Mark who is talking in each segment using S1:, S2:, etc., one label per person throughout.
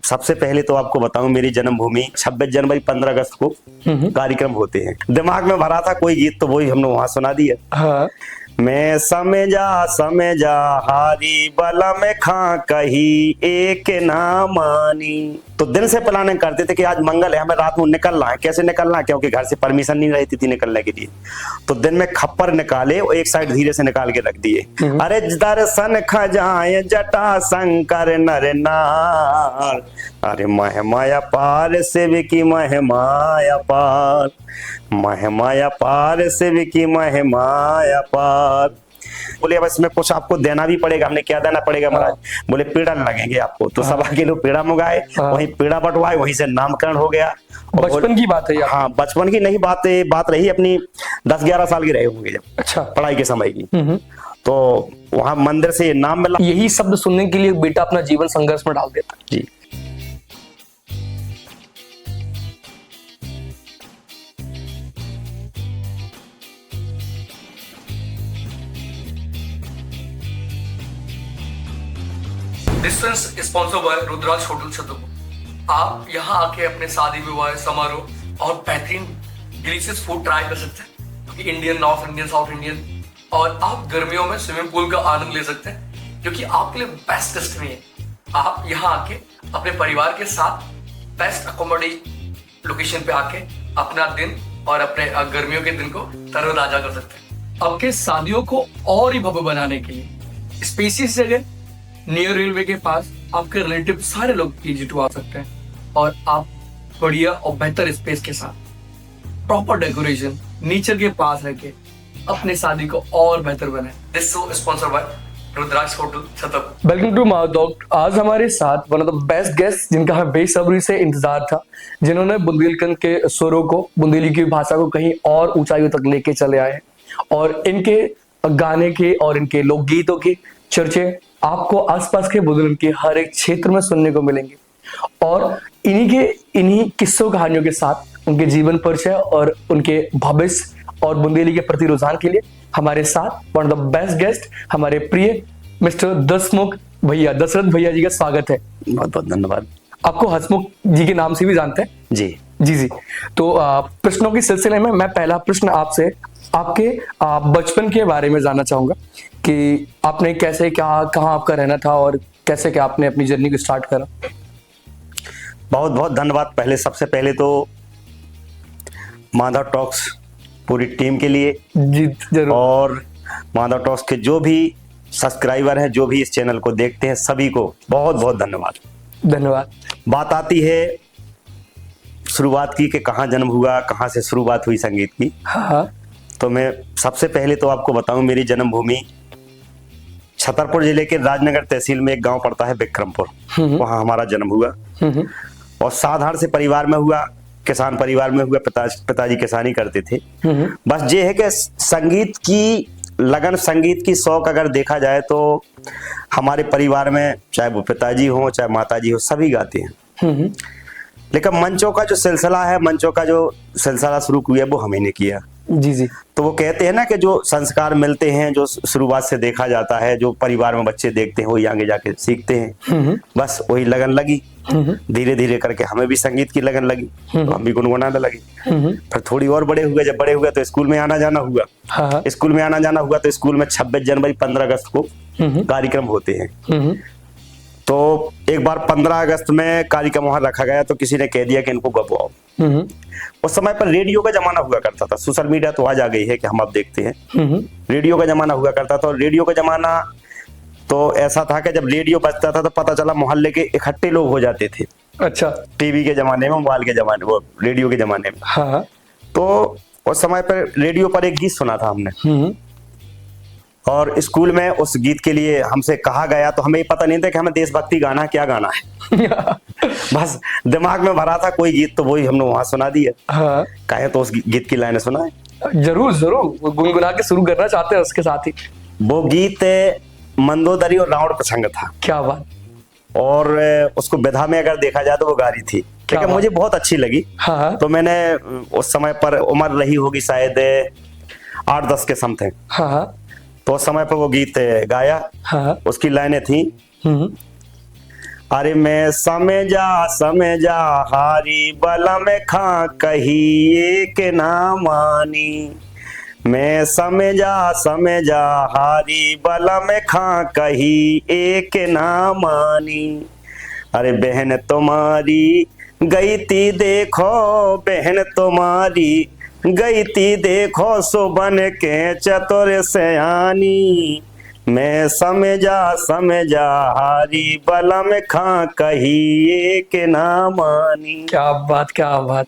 S1: सबसे पहले तो आपको बताऊं, मेरी जन्मभूमि 26 जनवरी 15 अगस्त को कार्यक्रम होते हैं। दिमाग में भरा था कोई गीत, तो वही हमने वहां सुना दिया।
S2: हाँ।
S1: मैं समझा हारी बला में खा कही एक ना मानी। तो दिन से प्लानिंग करते थे कि आज मंगल है, हमें रात में निकलना है। कैसे निकलना है, क्योंकि घर से परमिशन नहीं रहती थी निकलने के लिए। तो दिन में खप्पर निकाले और एक साइड धीरे से निकाल के रख दिए। अरे दर्शन खजाए जटा शंकर नर नार, अरे महमाया पार से की महमाया पार, महमाया पार से की महमाया पार। बोले अब इसमें कुछ आपको देना भी पड़ेगा। हमने क्या देना पड़ेगा महाराज? बोले पेड़ा लगेंगे आपको। तो 1.25 किलो पेड़ा मंगाए, वहीं पेड़ा बंटवाए, वहीं से नामकरण हो गया।
S2: बचपन की बात है यार?
S1: हाँ, बचपन की नहीं, बात रही अपनी 10-11 साल की रहे होंगे जब।
S2: अच्छा।
S1: पढ़ाई के समय की। तो वहां मंदिर से ये नाम मिला।
S2: यही शब्द सुनने के लिए बेटा अपना जीवन संघर्ष में डाल देता
S1: जी।
S2: Distance sponsor by Rudraksh hotel Chhatarpur. आप यहाँ आके अपने शादी विवाह समारोह और बेहतरीन डिलीशियस फूड ट्राई कर सकते हैं, Indian, north Indian, south Indian. और आप गर्मियों में स्विमिंग पूल का आनंद ले सकते हैं, जो कि आपके लिए बेस्ट डेस्टिनेशन है। आप यहाँ आके अपने परिवार के साथ बेस्ट अकोमोडेशन लोकेशन पे आके अपना दिन और अपने गर्मियों के दिन को तरोताजा कर सकते हैं। आपके शादियों को और ही भव्य बनाने के लिए स्पेसियस जगह नियर रेलवे के पास आपके रिलेटिव सारे लोग पीजी टू आ सकते हैं, और आप बढ़िया और बेहतर स्पेस के साथ प्रॉपर डेकोरेशन नेचर के पास रह के अपने शादी को और बेहतर बनाए। This show sponsor by Rudraksh hotel Chhatarpur. Welcome to my talk. आज हमारे साथ one of the best guest, जिनका हमें बेसब्री से इंतजार था, जिन्होंने बुंदेलखंड के स्वरों को, बुंदेली की भाषा को कहीं और ऊंचाइयों तक लेके चले आए, और इनके गाने के और इनके लोकगीतों के चर्चे आपको आसपास के बुजुर्ग के हर एक क्षेत्र में सुनने को मिलेंगे। और इन्हीं किस्सों कहानियों के साथ उनके जीवन परिचय और उनके भविष्य और बुंदेली के प्रति रुझान के लिए हमारे साथ one of the best guest, हमारे प्रिय मिस्टर दशमुख भैया, दशरथ भैया जी का स्वागत है।
S1: बहुत बहुत धन्यवाद।
S2: आपको हसमुख जी के नाम से भी जानते हैं?
S1: जी
S2: जी। तो प्रश्नों के सिलसिले में मैं पहला प्रश्न आपसे आपके बचपन के बारे में जानना चाहूंगा कि आपने कैसे, क्या, कहाँ आपका रहना था और कैसे क्या आपने अपनी जर्नी को स्टार्ट करा।
S1: बहुत बहुत धन्यवाद। सबसे पहले तो माधव टॉक्स पूरी टीम के लिए
S2: जी जरूर, और
S1: माधव टॉक्स के जो भी सब्सक्राइबर हैं, जो भी इस चैनल को देखते हैं, सभी को बहुत बहुत धन्यवाद।
S2: धन्यवाद।
S1: बात आती है शुरुआत की कि कहाँ जन्म हुआ, कहाँ से शुरुआत हुई संगीत की।
S2: हाँ।
S1: तो मैं सबसे पहले तो आपको बताऊं, मेरी जन्मभूमि छतरपुर जिले के राजनगर तहसील में एक गांव पड़ता है विक्रमपुर, वहां हमारा जन्म हुआ। और साधारण से परिवार में हुआ, किसान परिवार में हुआ। पिताजी किसानी करते थे। बस ये है कि संगीत की लगन, संगीत की शौक अगर देखा जाए तो हमारे परिवार में, चाहे वो पिताजी हो चाहे माताजी हो, सभी गाते हैं। लेकिन मंचों का जो सिलसिला शुरू किया वो हमें ने किया।
S2: जी।
S1: तो वो कहते हैं ना कि जो संस्कार मिलते हैं, जो शुरुआत से देखा जाता है, जो परिवार में बच्चे देखते हैं, वही आगे जाके सीखते हैं। बस वही लगन लगी, धीरे धीरे करके हमें भी संगीत की लगन लगी, तो हम भी गुनगुनाने लगे। फिर थोड़ी और बड़े हुए, जब बड़े हुए तो स्कूल में आना जाना हुआ।
S2: हाँ।
S1: स्कूल में आना जाना हुआ तो स्कूल में 26 जनवरी 15 अगस्त को कार्यक्रम होते हैं। तो एक बार 15 अगस्त में कार्यक्रम वहां रखा गया, तो किसी ने कह दिया कि इनको गवाओ। उस समय पर रेडियो का जमाना हुआ करता था। सोशल मीडिया तो आज आ गई है कि हम अब देखते हैं। रेडियो का जमाना हुआ करता था, और रेडियो का जमाना तो ऐसा था कि जब रेडियो बजता था तो पता चला मोहल्ले के इकट्ठे लोग हो जाते थे।
S2: अच्छा।
S1: टीवी के जमाने में, मोबाइल के जमाने में, वो रेडियो के जमाने में।
S2: हाँ।
S1: तो उस समय पर रेडियो पर एक गीत सुना था हमने, और स्कूल में उस गीत के लिए हमसे कहा गया, तो हमें पता नहीं था कि हमें देशभक्ति गाना क्या गाना है। बस दिमाग में भरा था कोई गीत, तो वही हमने वहां सुना दिया।
S2: हाँ।
S1: कहे तो उस गीत की लाइनें सुनाए।
S2: जरूर जरूर, गुनगुना के शुरू करना चाहते हैं उसके साथ ही।
S1: वो गीत मंदोदरी और रावण प्रसंग था।
S2: क्या बात।
S1: और उसको विधा में अगर देखा जाए तो वो गारी थी। ठीक है, मुझे बहुत अच्छी लगी।
S2: हाँ।
S1: तो मैंने उस समय पर उम्र रही होगी शायद 8-10 के समथिंग।
S2: हाँ।
S1: तो उस समय पर वो गीत गाया।
S2: हाँ।
S1: उसकी लाइनें थी, अरे मैं समझा हारी बलम खा कही एक ना मानी। मैं समझा हारी बलम खा कही एक ना मानी। अरे बहन तुम्हारी गई थी देखो, बहन तुम्हारी गई थी देखो, सुबन के चतुर सयानी। मैं समझा हारी बलम खा कही एक ना मानी।
S2: क्या बात, क्या बात।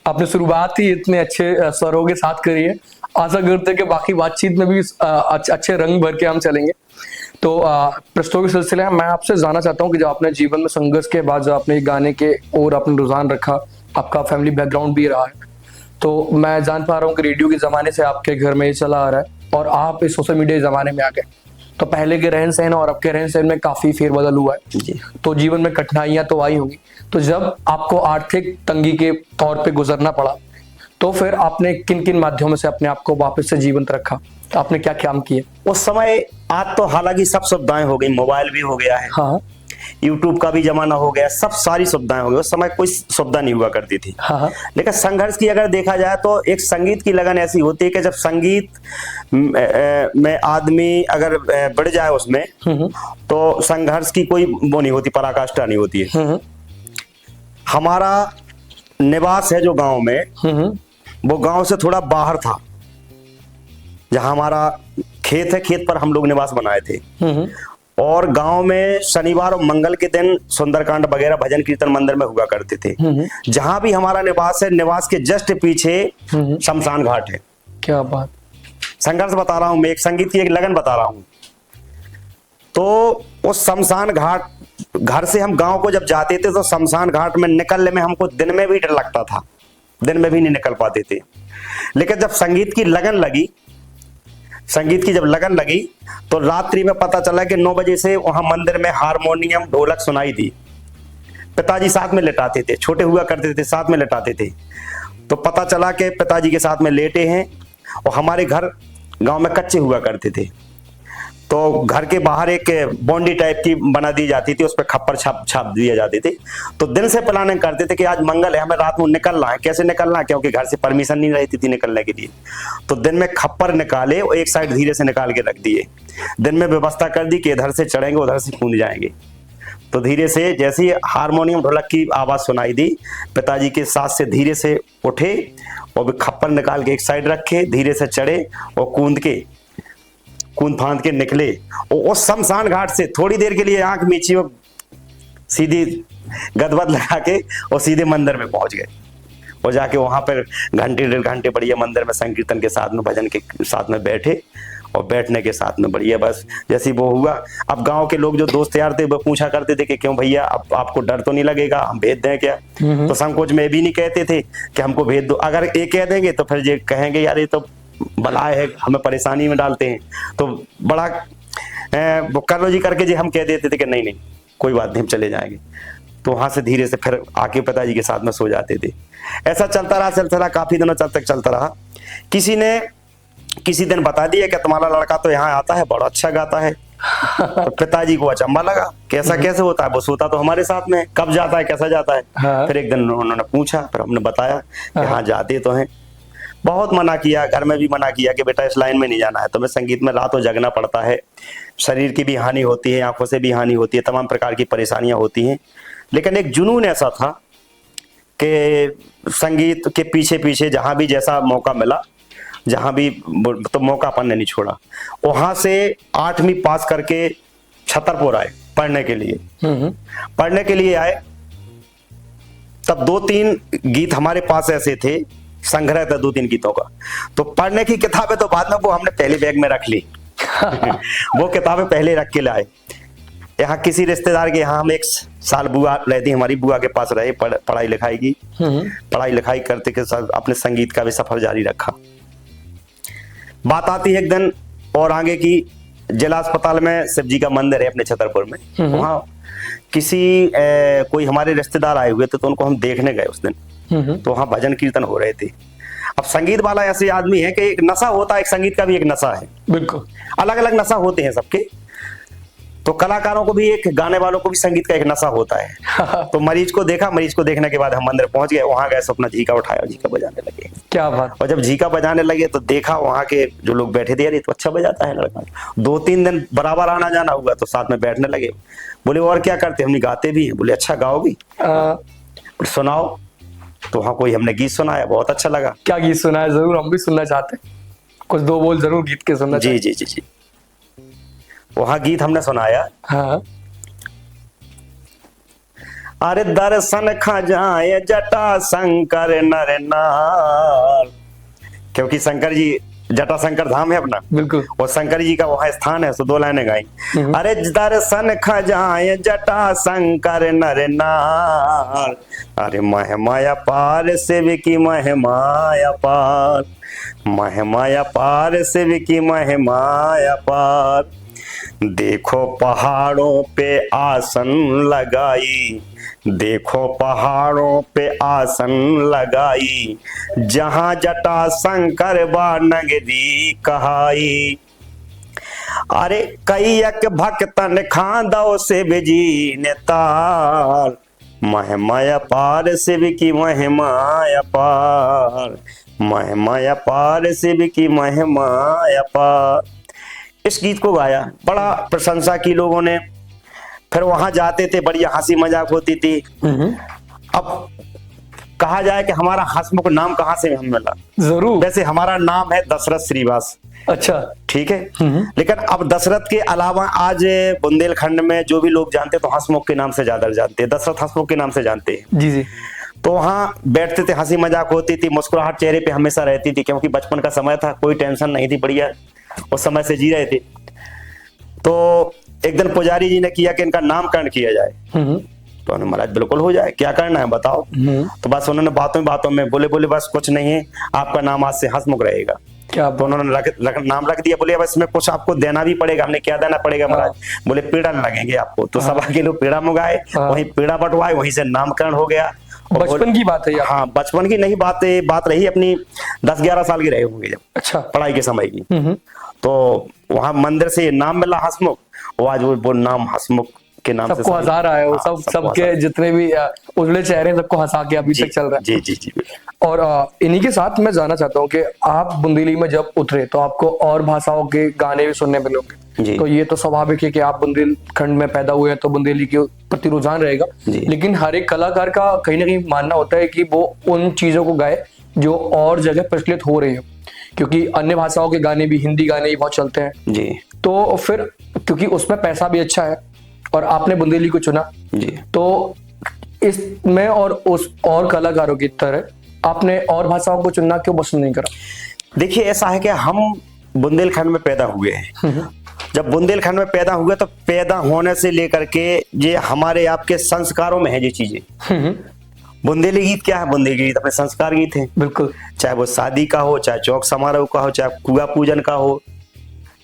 S2: आपने शुरुआत ही इतने अच्छे स्वरों के साथ करी है। आशा करते हैं कि बाकी बातचीत में भी अच्छे रंग भर के हम चलेंगे। तो प्रश्नों के सिलसिले में मैं आपसे जानना चाहता हूँ कि जब आपने जीवन में संघर्ष के बाद जब आपने गाने के और आपने रुझान रखा, आपका फैमिली बैकग्राउंड भी रहा है, तो मैं जान पा रहा हूँ कि रेडियो के ज़माने से आपके घर में ये चला आ रहा है और आप इस सोशल मीडिया के ज़माने में आ गए। तो पहले के रहन सहन और अब के रहन सहन में काफ़ी फेरबदल हुआ है
S1: जी।
S2: तो जीवन में कठिनाइयाँ तो आई होंगी। तो जब आपको आर्थिक तंगी के तौर पे गुजरना पड़ा, तो फिर आपने किन किन माध्यमों से अपने आप को वापस से जीवंत रखा? तो आपने क्या काम किए
S1: उस समय? आज तो हालांकि सब सुविधाएं हो गई, मोबाइल भी हो गया है,
S2: हाँ।
S1: यूट्यूब का भी जमाना हो गया, सब सारी सुविधाएं हो गई। उस समय कोई सुविधा नहीं हुआ करती थी।
S2: हाँ।
S1: लेकिन संघर्ष की अगर देखा जाए तो एक संगीत की लगन ऐसी होती है कि जब संगीत में आदमी अगर बढ़ जाए उसमें, तो संघर्ष की कोई वो नहीं होती, पराकाष्ठा नहीं होती है। हमारा निवास है जो गांव में, वो गांव से थोड़ा बाहर था, जहां हमारा खेत है, खेत पर हम लोग निवास बनाए थे। और गांव में शनिवार और मंगल के दिन सुंदरकांड वगैरह भजन कीर्तन मंदिर में हुआ करते थे। जहां भी हमारा निवास है, निवास के जस्ट पीछे शमशान घाट है।
S2: क्या बात।
S1: संघर्ष बता रहा हूं मैं, एक संगीत की एक लगन बता रहा हूं। तो उस शमशान घाट, घर से हम गांव को जब जाते थे तो शमशान घाट में निकलने में हमको दिन में भी डर लगता था, दिन में भी नहीं निकल पाते थे। लेकिन जब संगीत की जब लगन लगी तो रात्रि में पता चला कि 9 बजे से वहां मंदिर में हारमोनियम ढोलक सुनाई दी। पिताजी साथ में लेटाते थे, छोटे हुआ करते थे, साथ में लेटाते थे। तो पता चला कि पिताजी के साथ में लेटे हैं। और हमारे घर गांव में कच्चे हुआ करते थे, तो घर के बाहर एक बॉन्डी टाइप की बना दी जाती थी, उस पर खप्पर छाप दिए जाते थे। तो दिन से प्लानिंग करते थे कि आज मंगल है, हमें रात में निकलना है। कैसे निकलना है, क्योंकि घर से परमिशन नहीं रहती थी निकलने के लिए। तो दिन में खप्पर निकाले और एक साइड धीरे से निकाल के रख दिए। दिन में व्यवस्था कर दी कि इधर से चढ़ेंगे उधर से कूद जाएंगे। तो धीरे से जैसे ही हारमोनियम ढोलक की आवाज सुनाई दी, पिताजी के साथ से धीरे से उठे और खप्पर निकाल के एक साइड रखे, धीरे से चढ़े और कूद फांद के निकले। और उस शमशान घाट से थोड़ी देर के लिए आंख मीची और सीधी गदबद लगा के और सीधे मंदिर में पहुंच गए। और जाके वहां पर घंटे 1.5 घंटे बढ़िया मंदिर में संकीर्तन के साथ में, भजन के साथ में बैठे। और बैठने के साथ में बढ़िया बस जैसे वो हुआ। अब गांव के लोग जो दोस्त यार थे वो पूछा करते थे कि क्यों भैया, अब आपको डर तो नहीं लगेगा, हम भेज दें क्या? तो संकोच में भी नहीं कहते थे कि हमको भेज दो। अगर ये कह देंगे तो फिर ये कहेंगे यार ये तो बलाए है, हमें परेशानी में डालते हैं। तो बड़ा कर लो जी करके जी हम कह देते थे कि नहीं नहीं कोई बात नहीं, हम चले जाएंगे। तो वहां से धीरे से फिर आके पिताजी के साथ में सो जाते थे। ऐसा चलता रहा, काफी दिनों तक चलता रहा। किसी ने किसी दिन बता दिया कि तुम्हारा लड़का तो यहाँ आता है, बड़ा अच्छा गाता है। तो पिताजी को अचंभा लगा, कैसा कैसे होता है? वो सोता तो हमारे साथ में, कब जाता है, कैसा जाता है?
S2: हाँ।
S1: फिर एक दिन उन्होंने पूछा, फिर हमने बताया कि हाँ जाते तो हैं। बहुत मना किया, घर में भी मना किया कि बेटा इस लाइन में नहीं जाना है, तुम्हें संगीत में रातों जगना पड़ता है, शरीर की भी हानि होती है, आंखों से भी हानि होती है, तमाम प्रकार की परेशानियां होती हैं। लेकिन एक जुनून ऐसा था कि संगीत के पीछे पीछे जहां भी जैसा मौका मिला, जहां भी तो मौका अपन ने नहीं छोड़ा। वहां से 8वीं पास करके छतरपुर आए पढ़ने के लिए आए। तब 2-3 गीत हमारे पास ऐसे थे, संग्रह था 2-3 गीतों का। तो पढ़ने की किताबें तो बाद में वो हमने पहले बैग में रख ली। वो किताबें पहले रख के लाए। यहाँ किसी रिश्तेदार के यहाँ हम 1 साल बुआ रहती, हमारी बुआ के पास रहे, पढ़ाई लिखाई की। पढ़ाई लिखाई करते के साथ अपने संगीत का भी सफर जारी रखा। बात आती है एक दिन और आगे की जिला अस्पताल में शिव जी का मंदिर है अपने छतरपुर में, वहाँ किसी कोई हमारे रिश्तेदार आए हुए थे तो उनको हम देखने गए उस दिन, तो वहाँ भजन कीर्तन हो रहे थे। अब संगीत वाला ऐसे आदमी है कि एक नशा होता है, एक संगीत का भी एक नशा है,
S3: बिल्कुल
S1: अलग अलग नशा होते हैं सबके। तो कलाकारों को भी, एक गाने वालों को भी संगीत का एक नशा होता है। तो मरीज को देखा, मरीज को देखने के बाद हम मंदिर पहुंच गए, वहां गए तो अपना झीका उठाया, झीका बजाने लगे।
S3: क्या बात।
S1: और जब झीका बजाने लगे तो देखा वहां के जो लोग बैठे थे, यार ये तो अच्छा बजाता है लड़का। 2-3 दिन बराबर आना जाना हुआ तो साथ में बैठने लगे। बोले और क्या करते? हमने गाते भी हैं। बोले अच्छा गाओगी? सुनाओ। तो वहाँ कोई हमने गीत सुनाया, बहुत अच्छा लगा।
S3: क्या गीत सुनाया? जरूर हम भी सुनना चाहते हैं, कुछ 2 बोल जरूर गीत के सुनना।
S1: जी जी जी जी, वहाँ गीत हमने सुनाया।
S3: हाँ।
S1: अरे दर्शन खा जाए जटा शंकर नर नार, क्योंकि शंकर जी जटा शंकर धाम है अपना,
S3: बिल्कुल,
S1: और शंकर जी का वहां स्थान है, तो 2 लाइनें गाई। अरे दर्शन खा जाए जटा शंकर नर नार, अरे महिमाया पार शिव की महिमाया पार, महिमाया पार शिव की महिमाया पार। देखो पहाड़ों पे आसन लगाई, देखो पहाड़ों पे आसन लगाई, जहां जटा शंकर बा नगरी कहाई। अरे कई एक भक्तन खांदो शिव जी ने तार, महिमाया पार शिव की महिमाया पार, महिमाया पार शिव की महिमाया पार। इस गीत को गाया, बड़ा प्रशंसा की लोगों ने। फिर वहां जाते थे, बढ़िया हंसी मजाक होती थी। अब कहा जाए कि हमारा हंसमुख नाम कहाँ से हमें मिला?
S3: जरूर।
S1: वैसे हमारा नाम है दशरथ श्रीवास।
S3: अच्छा,
S1: ठीक है। लेकिन अब दशरथ के अलावा आज बुंदेलखंड में जो भी लोग जानते हैं तो हंसमुख के नाम से ज्यादा जानते हैं, दशरथ हंसमुख के नाम से जानते हैं।
S3: जी जी।
S1: तो वहाँ बैठते थे, हंसी मजाक होती थी, मुस्कुराहट चेहरे पे हमेशा रहती थी, क्योंकि बचपन का समय था, कोई टेंशन नहीं थी, बढ़िया उस समय से जी रहे थे। तो एक दिन पुजारी जी ने किया कि इनका नामकरण किया जाए। तो उन्होंने महाराज बिल्कुल हो जाए, क्या करना है बताओ। तो बस उन्होंने बातों में बोले बस कुछ नहीं है, आपका नाम आज से हंसमुख रहेगा।
S3: क्या?
S1: तो उन्होंने नाम रख दिया। बोले अब इसमें कुछ आपको देना भी पड़ेगा। हमने क्या देना पड़ेगा महाराज? बोले पेड़ा लगेंगे आपको। तो सभा के लोग पेड़ा मंगाए, वहीं पेड़ा बंटवाए, वहीं से नामकरण हो गया।
S3: बचपन की बात है यार?
S1: हाँ, बचपन की नहीं, बात रही अपनी 10-11 साल की रहे होंगे जब।
S3: अच्छा,
S1: पढ़ाई के समय की। तो वहां मंदिर से नाम मिला हंसमुख, और आज वो नाम हंसमुख के नाम से
S3: सबको हंसा रहा है वो। सबके जितने भी उजड़े चेहरे हैं सबको हंसा के अभी तक चल रहा है।
S1: जी जी जी।
S3: और इन्हीं के साथ मैं जानना चाहता हूँ कि आप बुंदेली में जब उतरे तो आपको और भाषाओं के गाने भी सुनने मिलेंगे। तो ये तो स्वाभाविक है कि आप बुंदेलखंड में पैदा हुए हैं तो बुंदेली के प्रति रुझान रहेगा। लेकिन हर एक कलाकार का कहीं ना कहीं मानना होता है कि वो उन चीजों को गाए जो और जगह प्रचलित हो रही है, क्योंकि अन्य भाषाओं के गाने भी, हिंदी गाने भी बहुत चलते हैं
S1: जी।
S3: तो फिर क्योंकि उसमें पैसा भी अच्छा है और आपने बुंदेली को चुना
S1: जी,
S3: तो इसमें और उस और कलाकारों की तरह आपने और भाषाओं को चुनना क्यों पसंद नहीं करा?
S1: देखिए ऐसा है कि हम बुंदेलखंड में पैदा हुए हैं। जब बुंदेलखंड में पैदा हुए तो पैदा होने से लेकर के ये हमारे आपके संस्कारों में है ये चीजें। बुंदेली गीत क्या है? बुंदेली गीत अपने संस्कार गीत है।
S3: बिल्कुल,
S1: चाहे वो शादी का हो, चाहे चौक समारोह का हो, चाहे कुआ पूजन का हो,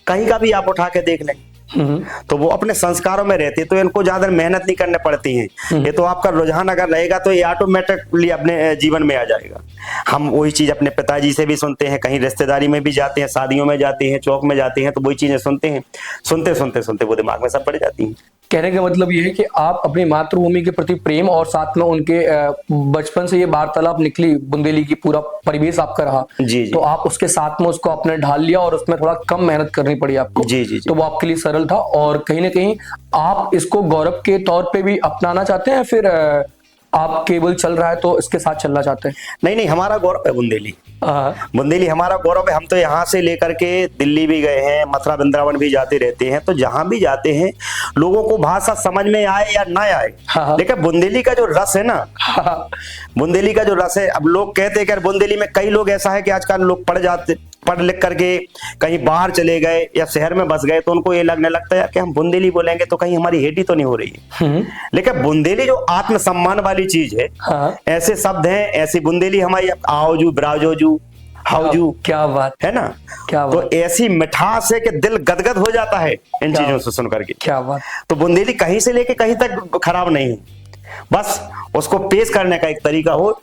S1: कहीं का भी आप उठा के देख लें तो वो अपने संस्कारों में रहते, तो इनको ज्यादा मेहनत नहीं करने पड़ती है। ये तो आपका रुझान अगर रहेगा तो ये ऑटोमेटिकली अपने जीवन में आ जाएगा। हम वही चीज अपने पिताजी से भी सुनते हैं, कहीं रिश्तेदारी में भी जाते हैं, शादियों में जाते हैं, चौक में जाते हैं, तो वही चीजें सुनते हैं, सुनते वो दिमाग में सब पड़ जाती हैं।
S3: कहने का मतलब ये है कि आप अपनी मातृभूमि के प्रति प्रेम और साथ में उनके बचपन से ये वार्तालाप निकली, बुंदेली की पूरा परिवेश आपका रहा
S1: जी।
S3: तो आप उसके साथ में उसको आपने ढाल लिया और उसमें थोड़ा कम मेहनत करनी पड़ी आपको।
S1: जी।
S3: तो वो आपके लिए सरल था और कहीं ना कहीं आप इसको गौरव के तौर पे भी अपनाना चाहते हैं, फिर आप केवल चल रहा है तो इसके साथ चलना चाहते हैं?
S1: नहीं, हमारा गौरव है बुंदेली। बुंदेली हमारा गौरव है। हम तो यहाँ से लेकर के दिल्ली भी गए हैं, मथुरा वृंदावन भी जाते रहते हैं, तो जहां भी जाते हैं लोगों को भाषा समझ में आए या ना आए, लेकिन बुंदेली का जो रस है ना, बुंदेली का जो रस है। अब लोग कहते हैं कि बुंदेली में कई लोग ऐसा है कि आजकल लोग पढ़ लिख करके कहीं बाहर चले गए या शहर में बस गए तो उनको ये लगने लगता है कि हम बुंदेली बोलेंगे तो कहीं हमारी हेटी तो नहीं हो रही है। लेकिन बुंदेली जो आत्मसम्मान वाली चीज है, ऐसे शब्द हैं, ऐसी बुंदेली हमारी आओजू, ब्राजोजू, हाउ यू,
S3: क्या बात
S1: है ना।
S3: क्या
S1: तो
S3: बात
S1: ऐसी मिठास है कि दिल गदगद हो जाता है इन चीजों से सुन करके।
S3: क्या बात।
S1: तो बुंदेली कहीं से लेके कहीं तक खराब नहीं है, बस उसको पेश करने का एक तरीका हो।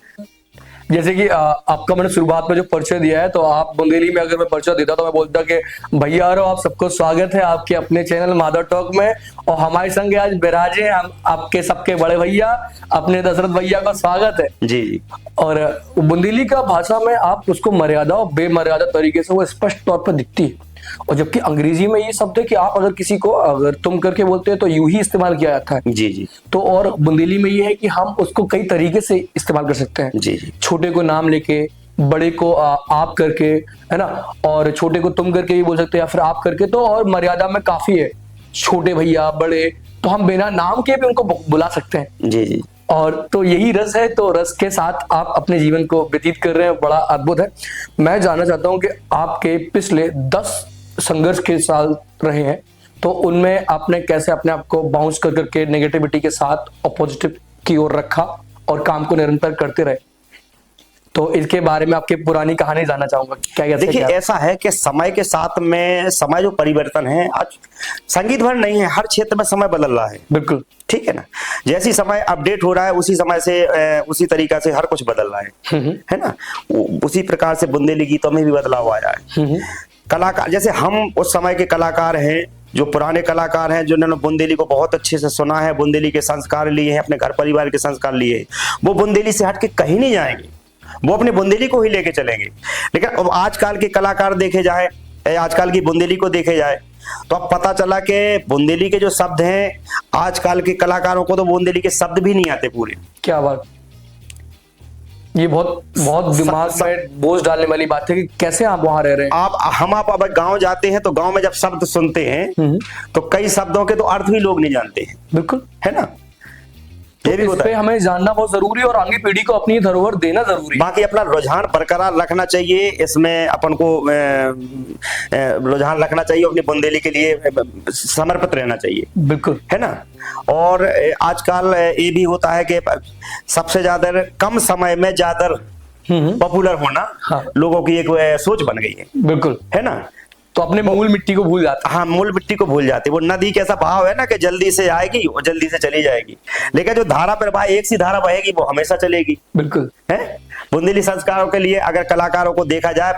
S3: जैसे कि आपका मैंने शुरुआत में जो परिचय दिया है, तो आप बुंदेली में अगर मैं परिचय देता तो मैं बोलता कि भैया और आप सबको स्वागत है आपके अपने चैनल माधव टॉक में, और हमारे संग आज बिराजे हम आपके सबके बड़े भैया अपने दशरथ भैया का स्वागत है
S1: जी।
S3: और बुंदेली का भाषा में आप उसको मर्यादा और बेमर्यादा तरीके से वो स्पष्ट तौर पर दिखती है, और जबकि अंग्रेजी में ये शब्द है कि आप अगर किसी को अगर तुम करके बोलते हैं तो यूं ही इस्तेमाल किया जाता है।
S1: जी जी।
S3: तो और बुंदेली में ये है कि हम उसको कई तरीके से इस्तेमाल कर सकते हैं।
S1: जी जी।
S3: छोटे को नाम लेके, बड़े को आप करके, है ना, और छोटे को तुम करके भी बोल सकते हैं या फिर आप करके, तो और मर्यादा में काफी है, छोटे भैया बड़े, तो हम बिना नाम के भी उनको बुला सकते हैं।
S1: जी जी।
S3: और तो यही रस है, तो रस के साथ आप अपने जीवन को व्यतीत कर रहे हैं, बड़ा अद्भुत है। मैं जानना चाहता हूं कि आपके पिछले 10 संघर्ष के साल रहे हैं, तो उनमें आपने कैसे अपने आप को बाउंस कर करके नेगेटिविटी के साथ और पॉजिटिव की ओर रखा और काम को निरंतर करते रहे, तो इसके बारे में आपकी पुरानी कहानी जानना चाहूंगा। क्या
S1: देखिए ऐसा है कि समय के साथ में समय जो परिवर्तन है, आज संगीत भर नहीं है, हर क्षेत्र में समय बदल रहा है।
S3: बिल्कुल
S1: ठीक है ना, जैसी समय अपडेट हो रहा है उसी समय से उसी तरीका से हर कुछ बदल रहा है ना। उसी प्रकार से बुंदेली गीतों में भी बदलाव आया है। कलाकार जैसे हम उस समय के कलाकार हैं, जो पुराने कलाकार हैं, जिन्होंने बुंदेली को बहुत अच्छे से सुना है, बुंदेली के संस्कार लिए हैं, अपने घर परिवार के संस्कार लिए हैं, वो बुंदेली से हट के कहीं नहीं जाएंगे, वो अपने बुंदेली को ही लेके चलेंगे। लेकिन अब आजकल के कलाकार देखे जाए, आजकल की बुंदेली को देखे जाए, तो अब पता चला कि बुंदेली के जो शब्द हैं, आजकल के कलाकारों को तो बुंदेली के शब्द भी नहीं आते पूरे।
S3: क्या बात, ये बहुत बहुत दिमाग में बोझ डालने वाली बात है कि कैसे आप वहां रह रहे हैं।
S1: आप अब गांव जाते हैं तो गांव में जब शब्द सुनते हैं तो कई शब्दों के तो अर्थ भी लोग नहीं जानते हैं।
S3: बिल्कुल,
S1: है ना,
S3: तो इस पे हमें जानना बहुत जरूरी है और आगे पीढ़ी को अपनी धरोहर देना जरूरी है।
S1: बाकी अपना रुझान बरकरार रखना चाहिए, इसमें अपन को रुझान रखना चाहिए, अपनी बुंदेली के लिए समर्पित रहना चाहिए।
S3: बिल्कुल,
S1: है ना। और आजकल ये भी होता है कि सबसे ज्यादा कम समय में ज्यादा पॉपुलर होना,
S3: हाँ,
S1: लोगों की एक सोच बन गई है।
S3: बिल्कुल,
S1: है ना,
S3: तो अपने मूल मिट्टी को भूल जाते हैं।
S1: हाँ, मूल मिट्टी को भूल जाते। वो नदी कैसा बहाव है ना कि जल्दी से आएगी और जल्दी से चली जाएगी, लेकिन जो धारा पर भाई एक सी धारा बहेगी वो हमेशा चलेगी।
S3: बिल्कुल
S1: है। बुंदेली संस्कारों के लिए अगर कलाकारों को देखा जाए,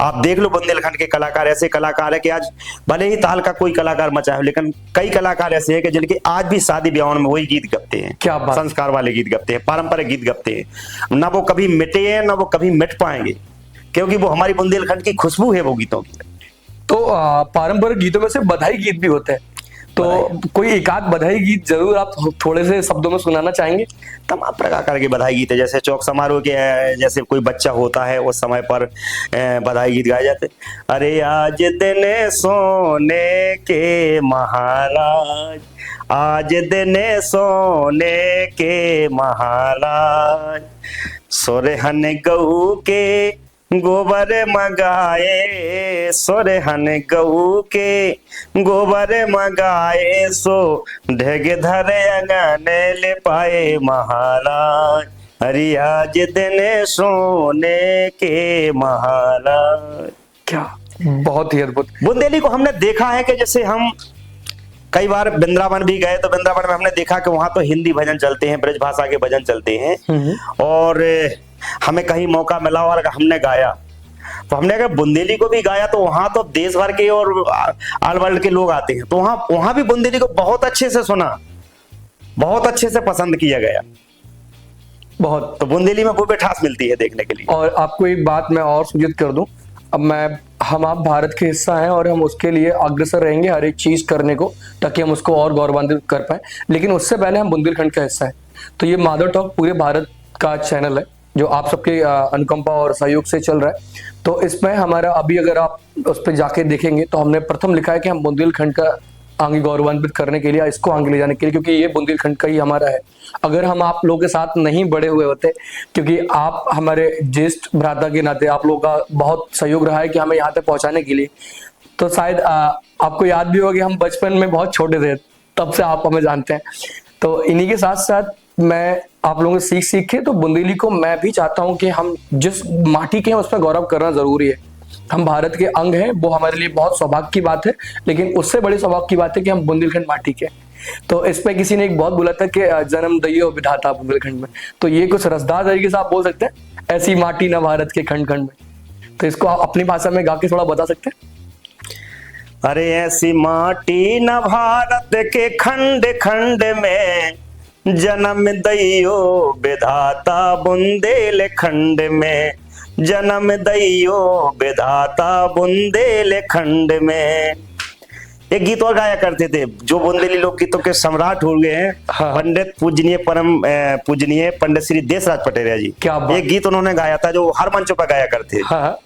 S1: आप देख लो बुंदेलखंड के कलाकार ऐसे कलाकार है कि आज भले ही ताल का कोई कलाकार मचा है, लेकिन कई कलाकार ऐसे हैं कि जिनके आज भी शादी ब्याह में वही गीत गपते हैं।
S3: क्या बात,
S1: संस्कार वाले गीत गपते हैं, पारंपरिक गीत गपते हैं। ना वो कभी मिटे हैं ना वो कभी मिट पाएंगे, क्योंकि वो हमारी बुंदेलखंड की खुशबू है वो गीतों की।
S3: तो पारंपरिक गीतों में से बधाई गीत भी होते हैं, तो कोई एक आध बधाई गीत जरूर आप थोड़े से शब्दों में सुनाना चाहेंगे।
S1: तमाम प्रकार के बधाई गीत है, जैसे चौक समारोह के, जैसे कोई बच्चा होता है उस समय पर बधाई गीत गाए जाते। अरे आज दिन सोने के महाराज, आज दिन सोने के महाराज, सोरहन गऊ के गोबर मंगाए, सोरहन गऊ के गोबर मंगाए, सो ढेग धरे अंगन ले पाए महाराज, हरि आज दिन सोने के महाराज।
S3: क्या बहुत ही अद्भुत।
S1: बुंदेली को हमने देखा है कि जैसे हम कई बार वृंदावन भी गए तो वृंदावन में हमने देखा कि वहां तो हिंदी भजन चलते हैं, ब्रज भाषा के भजन चलते हैं, और हमें कहीं मौका मिला और हमने गाया तो हमने अगर बुंदेली को भी गाया तो वहां तो देश भर के और ऑल वर्ल्ड के लोग आते हैं, तो वहां भी बुंदेली को बहुत अच्छे से सुना, बहुत अच्छे से पसंद किया गया।
S3: बहुत,
S1: तो बुंदेली में वो मिठास मिलती है देखने के लिए।
S3: और आपको एक बात मैं और सूचित कर दूं, अब हम आप भारत के हिस्सा हैं और हम उसके लिए अग्रसर रहेंगे हर एक चीज करने को, ताकि हम उसको और गौरवान्वित कर पाए, लेकिन उससे पहले हम बुंदेलखंड का हिस्सा है। तो ये माधव टॉक पूरे भारत का चैनल है जो आप सबके अनुकंपा और सहयोग से चल रहा है। तो इसमें हमारा अभी अगर आप उस पर जाके देखेंगे तो हमने प्रथम लिखा है कि हम बुंदेलखंड का आगे गौरवान्वित करने के लिए, इसको आगे ले जाने के लिए, क्योंकि ये बुंदेलखंड का ही हमारा है। अगर हम आप लोगों के साथ नहीं बड़े हुए होते, क्योंकि आप हमारे ज्येष्ठ भ्राता के नाते आप लोगों का बहुत सहयोग रहा है कि हमें यहाँ तक पहुंचाने के लिए, तो शायद आपको याद भी होगा कि हम बचपन में बहुत छोटे थे, तब से आप हमें जानते हैं। तो इन्हीं के साथ साथ मैं आप लोगों से सीख के तो बुंदेली को मैं भी चाहता हूं कि हम जिस माटी के हैं उस पर गौरव करना जरूरी है। हम भारत के अंग हैं, वो हमारे लिए बहुत सौभाग्य की बात है, लेकिन उससे बड़ी सौभाग्य की बात है कि हम बुंदेलखंड माटी के हैं। तो इस पे किसी ने एक बहुत बोला था कि जन्म दइयो विधाता बुंदेलखंड में, तो ये कुछ रसदार तरीके से आप बोल सकते हैं, ऐसी माटी ना भारत के खंड खंड में। तो इसको आप अपनी भाषा में गा के थोड़ा बता सकते हैं?
S1: अरे ऐसी माटी न भारत के खंड खंड में, जन्म दइयो विधाता बुंदेलखंड में, जन्म दइयो विधाता बुंदेलखंड में। एक गीत और गाया करते थे जो बुंदेली लोकगीतों के सम्राट हो गए हैं,
S3: हाँ।
S1: पंडित पूजनीय परम पूजनीय पंडित श्री देशराज पटेरिया जी।
S3: क्या बात।
S1: एक गीत उन्होंने गाया था जो हर मंचों पर गाया करते थे।
S3: हाँ।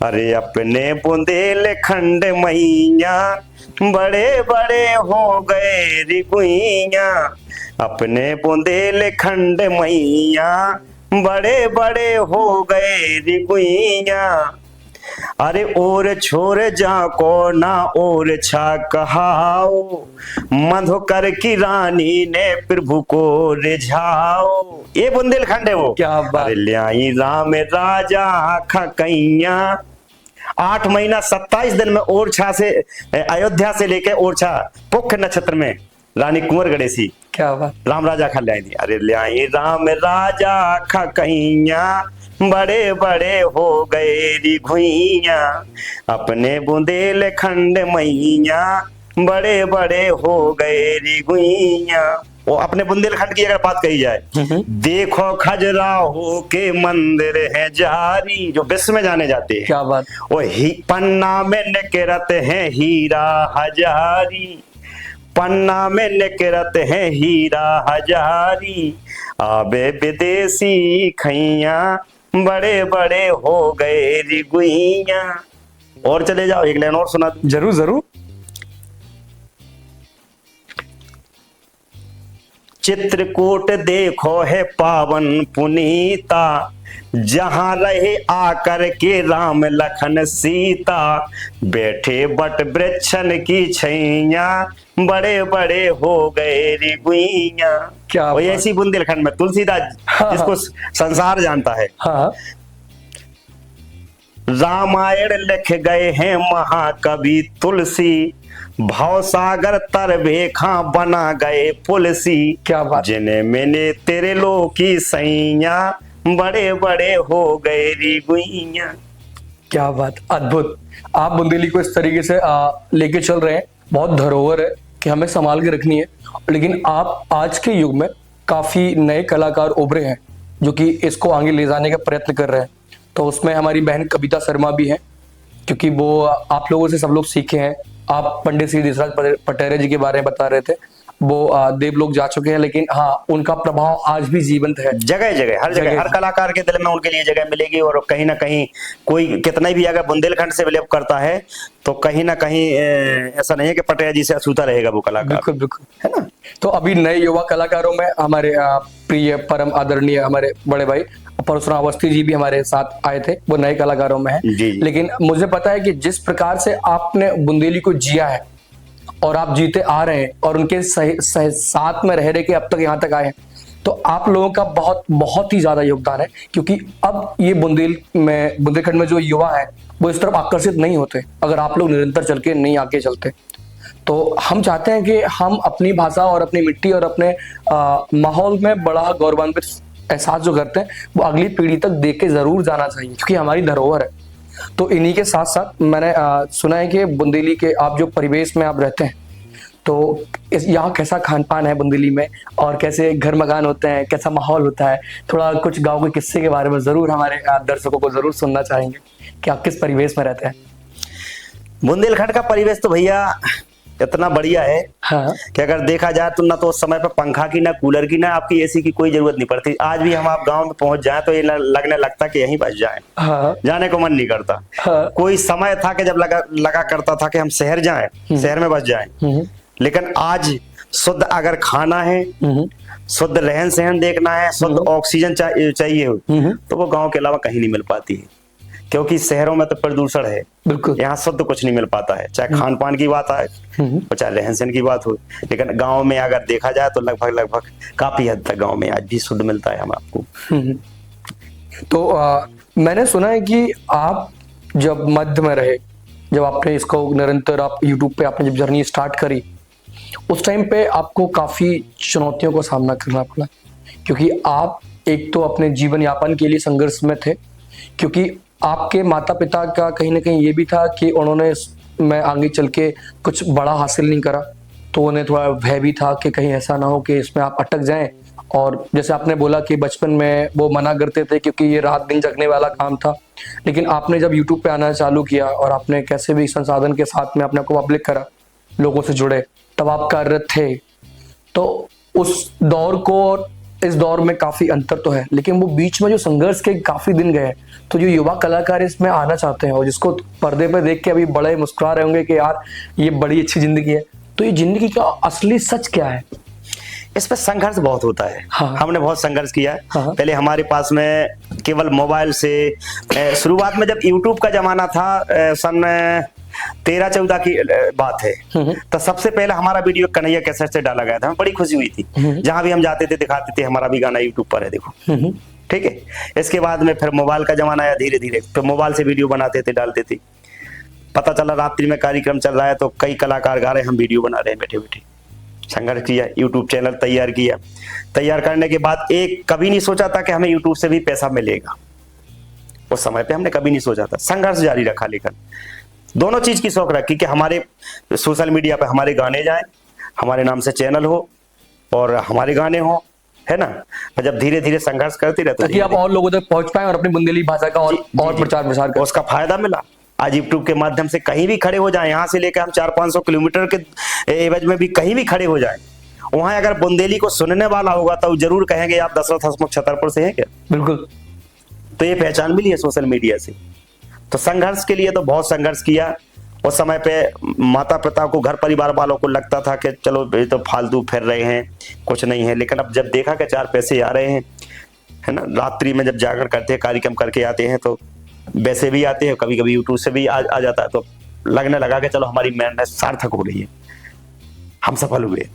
S1: अरे अपने बुंदेलखंड मैया बड़े बड़े हो गए रिगुइया, अपने बुंदेलखंड मैया बड़े बड़े हो गए रिगुइया। अरे और छोर जा को ना और छा कहाओ, मधुकर की रानी ने प्रभु को रिझाओ। ये बुंदेलखंड है वो।
S3: क्या बात।
S1: अरे ल्याई राम राजा खकैया, 8 महीना 27 दिन में ओरछा से अयोध्या से लेके ओरछा पुख्य नक्षत्र में रानी कुंवर गणेशी
S3: क्या बात।
S1: राम राजा खा लाई थी। अरे ल्याई राम राजा खकैया, बड़े बड़े हो गए रिघुइया, अपने बुंदेलखंड मैया बड़े बड़े हो गए रिघुइया। वो अपने बुंदेलखंड की अगर बात कही जाए, देखो खजुराहो के मंदिर है जारी, जो विश्व में जाने जाते हैं।
S3: क्या बात।
S1: वो पन्ना में निकरत है हीरा हजारी, पन्ना में निकरत है हीरा हजारी, आबे विदेशी खैया बड़े बड़े हो गए रिगुइया। और चले जाओ, एक लाइन और सुना।
S3: जरूर जरूर।
S1: चित्रकूट देखो है पावन पुनीता, जहां रहे आकर के राम लखन सीता, बैठे बट वृक्षन की छैया बड़े बड़े हो गए रिगुइया।
S3: क्या
S1: और
S3: बात।
S1: ऐसी बुंदेलखंड में तुलसीदास
S3: हाँ।
S1: जिसको संसार जानता है,
S3: हाँ।
S1: रामायण लिख गए हैं महाकवि तुलसी, भवसागर तर भेखा बना गए पुलसी।
S3: क्या बात।
S1: जिन्हें मैंने तेरे लो की सैया बड़े बड़े हो गए रिगुइया।
S3: क्या बात, अद्भुत। आप बुंदेली को इस तरीके से लेके चल रहे हैं, बहुत धरोहर है कि हमें संभाल के रखनी है। लेकिन आप आज के युग में काफी नए कलाकार उभरे हैं जो कि इसको आगे ले जाने का प्रयत्न कर रहे हैं। तो उसमें हमारी बहन कविता शर्मा भी है, क्योंकि वो आप लोगों से सब लोग सीखे हैं। आप पंडित श्री देशराज पटेरिया जी के बारे में बता रहे थे, वो देवलोक जा चुके हैं, लेकिन हाँ उनका प्रभाव आज भी जीवंत है।
S1: जगह जगह हर जगह हर कलाकार के दिल में उनके लिए जगह मिलेगी। और कहीं ना कहीं कोई कितना भी अगर बुंदेलखंड से बिलीव करता है तो कहीं ना कहीं ऐसा नहीं है कि पटेरिया जी से अछूता रहेगा वो कलाकार।
S3: बिल्कुल बिल्कुल, है ना। तो अभी नए युवा कलाकारों में हमारे प्रिय परम आदरणीय हमारे बड़े भाई परशुराम अवस्थी जी भी हमारे साथ आए थे, वो नए कलाकारों में हैं। लेकिन मुझे पता है कि जिस प्रकार से आपने बुंदेली को जिया है और आप जीते आ रहे हैं और उनके साथ में रह के अब तक यहाँ तक आए हैं, तो आप लोगों का बहुत बहुत ही ज्यादा योगदान है। क्योंकि अब ये बुंदेलखंड में जो युवा है वो इस तरफ आकर्षित नहीं होते अगर आप लोग निरंतर चल के नहीं आगे चलते। तो हम चाहते हैं कि हम अपनी भाषा और अपनी मिट्टी और अपने माहौल में बड़ा गौरवान्वित एहसास जो करते हैं वो अगली पीढ़ी तक दे के जरूर जाना चाहिए, क्योंकि हमारी धरोहर है। तो इन्हीं के साथ साथ मैंने सुना है कि बुंदेली के आप जो परिवेश में आप रहते हैं, तो यहाँ कैसा खान पान है बुंदेली में, और कैसे घर मकान होते हैं, कैसा माहौल होता है, थोड़ा कुछ गाँव के किस्से के बारे में जरूर हमारे दर्शकों को जरूर सुनना चाहेंगे कि आप किस परिवेश में रहते हैं।
S1: बुंदेलखंड का परिवेश तो भैया इतना बढ़िया है
S3: हाँ।
S1: कि अगर देखा जाए तो ना तो उस समय पे पंखा की, ना कूलर की, ना आपकी एसी की कोई जरूरत नहीं पड़ती। आज भी हम आप गांव में पहुंच जाएं तो ये लगने लगता कि यहीं बस जाएं।
S3: हाँ।
S1: जाने को मन नहीं करता।
S3: हाँ।
S1: कोई समय था कि जब लगा करता था कि हम शहर जाएं, शहर में बस जाएं। लेकिन आज शुद्ध अगर खाना है, शुद्ध रहन सहन देखना है, शुद्ध ऑक्सीजन चाहिए तो वो गाँव के अलावा कहीं नहीं मिल पाती है। क्योंकि शहरों में तो प्रदूषण है,
S3: बिल्कुल।
S1: यहाँ शुद्ध कुछ नहीं मिल पाता है, चाहे खान पान की बात आए और चाहे रहन सहन की बात हो। लेकिन गांव में अगर देखा जाए तो लगभग काफी हद तक गांव में आज भी शुद्ध मिलता है हम आपको।
S3: तो मैंने सुना है कि आप जब मध्य में रहे, जब आपने इसको निरंतर आप यूट्यूब पे आपने जब जर्नी स्टार्ट करी, उस टाइम पे आपको काफी चुनौतियों का सामना करना पड़ा, क्योंकि आप एक तो अपने जीवन यापन के लिए संघर्ष में थे, क्योंकि आपके माता पिता का कहीं ना कहीं ये भी था कि उन्होंने मैं आगे चल के कुछ बड़ा हासिल नहीं करा, तो उन्हें थोड़ा भय भी था कि कहीं ऐसा ना हो कि इसमें आप अटक जाएं। और जैसे आपने बोला कि बचपन में वो मना करते थे क्योंकि ये रात दिन जगने वाला काम था, लेकिन आपने जब यूट्यूब पे आना चालू किया और आपने कैसे भी संसाधन के साथ में अपने को पब्लिक करा, लोगों से जुड़े, तब आप कार्यरत थे। तो उस दौर को और इस दौर में काफी अंतर तो है, लेकिन वो बीच में जो संघर्ष के काफी दिन गए, तो जो युवा कलाकार इसमें आना चाहते हैं और जिसको पर्दे पे देख के अभी बड़े मुस्कुरा रहे होंगे कि यार ये बड़ी अच्छी जिंदगी है, तो ये जिंदगी का असली सच क्या है?
S1: इस पर संघर्ष बहुत होता है।
S3: हाँ।
S1: हमने बहुत संघर्ष किया है।
S3: हाँ।
S1: पहले हमारे पास में केवल मोबाइल से शुरुआत में जब यूट्यूब का जमाना था, सन 13-14 की बात है, तो सबसे पहले हमारा वीडियो कन्हैया कैसेट से डाला गया था। हमें बड़ी खुशी हुई थी, जहां भी हम जाते थे दिखाते थे हमारा भी गाना यूट्यूब पर है, देखो। ठीक है। इसके बाद में फिर मोबाइल का जमाना आया धीरे धीरे, तो मोबाइल से वीडियो बनाते थे, डालते थे। पता चला रात्रि में कार्यक्रम चल रहा है तो कई कलाकार गा रहे हैं, हम वीडियो बना रहे हैं बैठे बैठे। संघर्ष किया, यूट्यूब चैनल तैयार किया। तैयार करने के बाद एक कभी नहीं सोचा था कि हमें यूट्यूब से भी पैसा मिलेगा। उस समय पे हमने कभी नहीं सोचा था। संघर्ष जारी रखा, लेकिन दोनों चीज की शौक रखी कि हमारे सोशल मीडिया पे हमारे गाने जाएं, हमारे नाम से चैनल हो और हमारे गाने हो, है ना। जब धीरे धीरे संघर्ष करते रहते
S3: ताकि आप और लोगों तक पहुंच पाए और अपनी बुंदेली भाषा का और प्रचार प्रसार करें।
S1: उसका फायदा मिला। आज यूट्यूब के माध्यम से कहीं भी खड़े हो जाएं, यहाँ से लेकर हम 400-500 किलोमीटर के एवज में भी कहीं भी खड़े हो जाएं, वहां अगर बुंदेली को सुनने वाला होगा तो जरूर कहेंगे आप दशरथ हंसमुख छतरपुर से हैं क्या।
S3: बिल्कुल।
S1: तो ये पहचान मिली है सोशल मीडिया से। तो संघर्ष के लिए तो बहुत संघर्ष किया। उस समय पे माता पिता को, घर परिवार वालों को लगता था कि चलो ये तो फालतू फिर रहे हैं, कुछ नहीं है। लेकिन अब जब देखा कि 4 पैसे आ रहे हैं, है ना, रात्रि में जब जाकर करते हैं, कार्यक्रम करके आते हैं, तो वैसे भी आते हैं, कभी कभी यूट्यूब से भी आ जाता है, तो लगने लगा कि चलो हमारी मेहनत सार्थक हो रही है, हम सफल हुए।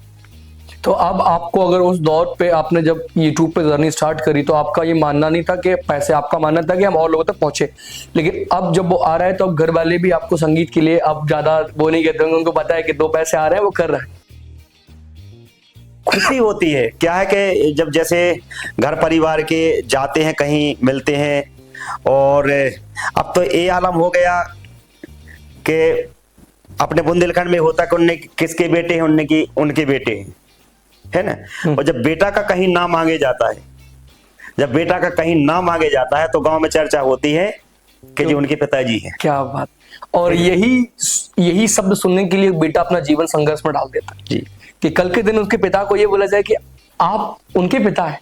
S3: तो अब आपको अगर उस दौर पे आपने जब यूट्यूब पे जर्नी स्टार्ट करी, तो आपका ये मानना नहीं था कि पैसे, आपका मानना था कि हम और लोगों तक पहुंचे। लेकिन अब जब वो आ रहा है तो अब घर वाले भी आपको संगीत के लिए अब ज्यादा वो नहीं कहते होंगे, उनको पता है कि 2 पैसे आ रहे हैं, वो कर रहा है।
S1: खुशी होती है। क्या है कि जब जैसे घर परिवार के जाते हैं, कहीं मिलते हैं, और अब तो ये आलम हो गया कि अपने बुंदेलखंड में होता कि उनने किसके बेटे हैं, उनके बेटे हैं, है ना। और जब बेटा का कहीं नाम मांगे जाता है, जब बेटा का कहीं नाम मांगे जाता है, तो गांव में चर्चा होती है कि जी उनके पिताजी हैं।
S3: क्या बात। और यही शब्द सुनने के लिए बेटा अपना जीवन संघर्ष में डाल देता है
S1: जी,
S3: कि कल के दिन उसके पिता को ये बोला जाए कि आप उनके पिता हैं,